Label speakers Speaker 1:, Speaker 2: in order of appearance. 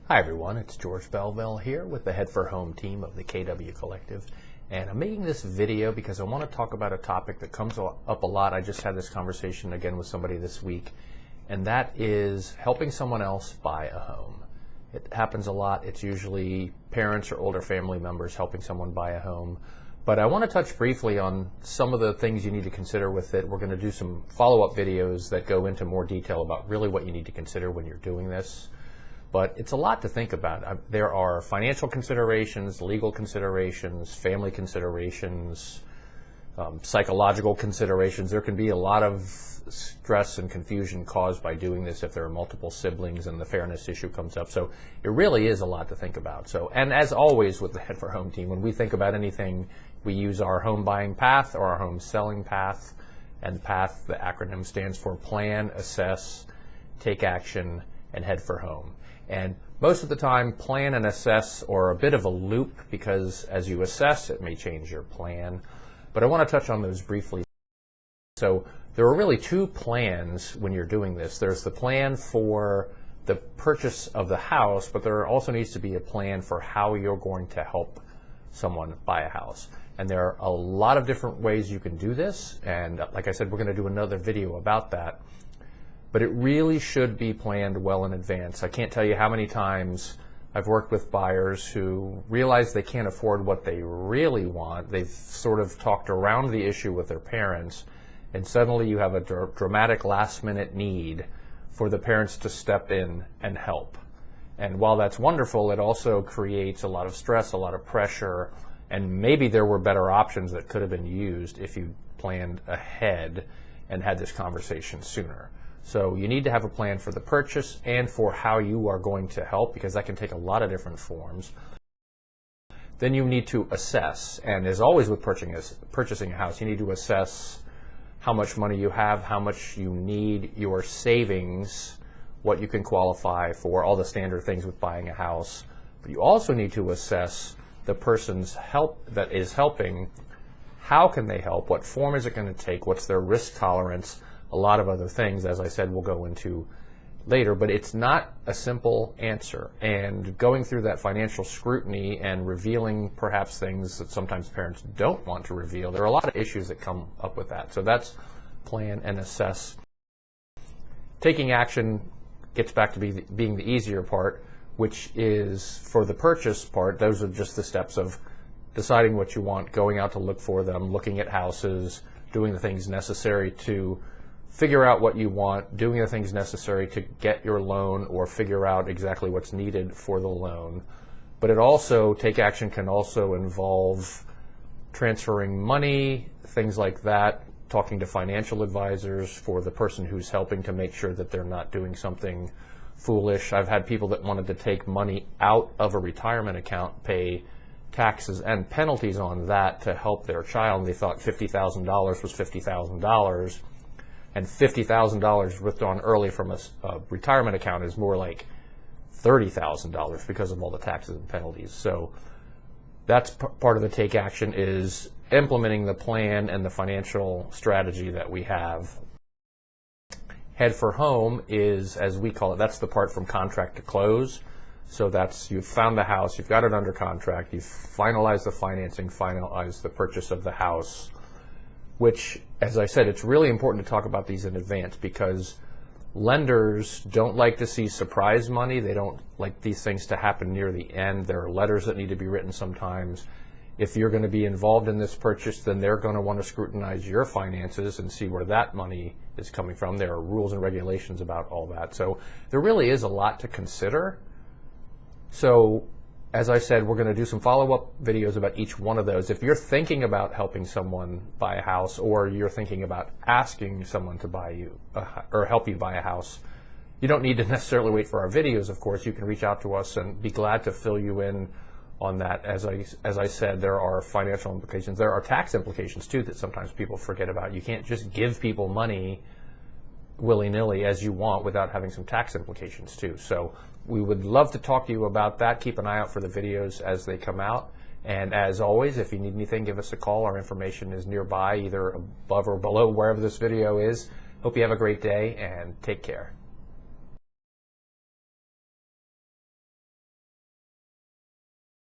Speaker 1: Hi everyone, it's George Belleville here with the Head for Home team of the KW Collective, and I'm making this video because I want to talk about a topic that comes up a lot. I just had this conversation again with somebody this week, and that is helping someone else buy a home. It happens a lot. It's usually parents or older family members helping someone buy a home. But I want to touch briefly on some of the things you need to consider with it. We're going to do some follow-up videos that go into more detail about really what you need to consider when you're doing this. But it's a lot to think about. There are financial considerations, legal considerations, family considerations, psychological considerations. There can be a lot of stress and confusion caused by doing this if there are multiple siblings and the fairness issue comes up. So it really is a lot to think about. And as always with the Head for Home team, when we think about anything, we use our home buying path or our home selling path. And PATH, the acronym stands for Plan, Assess, Take Action, and Head for Home. And most of the time, plan and assess are a bit of a loop because as you assess, it may change your plan. But I want to touch on those briefly. So there are really two plans when you're doing this. There's the plan for the purchase of the house, but there also needs to be a plan for how you're going to help someone buy a house. And there are a lot of different ways you can do this. And like I said, we're going to do another video about that. But it really should be planned well in advance. I can't tell you how many times I've worked with buyers who realize they can't afford what they really want. They've sort of talked around the issue with their parents, and suddenly you have a dramatic last-minute need for the parents to step in and help. And while that's wonderful, it also creates a lot of stress, a lot of pressure, and maybe there were better options that could have been used if you planned ahead and had this conversation sooner. So you need to have a plan for the purchase and for how you are going to help, because that can take a lot of different forms. Then you need to assess, and as always with purchasing a house, you need to assess how much money you have, how much you need, your savings, what you can qualify for, all the standard things with buying a house. But you also need to assess the person's help that is helping. How can they help? What form is it going to take? What's their risk tolerance? A lot of other things, as I said, we'll go into later, but it's not a simple answer. And going through that financial scrutiny and revealing perhaps things that sometimes parents don't want to reveal, there are a lot of issues that come up with that. So that's plan and assess. Taking action gets back to being the easier part, which is for the purchase part. Those are just the steps of deciding what you want, going out to look for them, looking at houses, doing the things necessary to figure out what you want, doing the things necessary to get your loan or figure out exactly what's needed for the loan. But it also, take action can also involve transferring money, things like that, talking to financial advisors for the person who's helping to make sure that they're not doing something foolish. I've had people that wanted to take money out of a retirement account, pay taxes and penalties on that to help their child, and they thought $50,000 was $50,000. And $50,000 withdrawn early from a retirement account is more like $30,000 because of all the taxes and penalties. So that's part of the take action, is implementing the plan and the financial strategy that we have. Head for Home is, as we call it, that's the part from contract to close. So that's, you've found the house, you've got it under contract, you've finalized the financing, finalized the purchase of the house, which, as I said, it's really important to talk about these in advance because lenders don't like to see surprise money. They don't like these things to happen near the end. There are letters that need to be written sometimes. If you're going to be involved in this purchase, then they're going to want to scrutinize your finances and see where that money is coming from. There are rules and regulations about all that. So there really is a lot to consider. So as I said, we're going to do some follow-up videos about each one of those. If you're thinking about helping someone buy a house, or you're thinking about asking someone to buy you or help you buy a house, you don't need to necessarily wait for our videos, of course. You can reach out to us and be glad to fill you in on that. As I said, there are financial implications. There are tax implications, too, that sometimes people forget about. You can't just give people money willy-nilly as you want without having some tax implications too. So we would love to talk to you about that. Keep an eye out for the videos as they come out. And as always, if you need anything, give us a call. Our information is nearby, either above or below wherever this video is. Hope you have a great day and take care.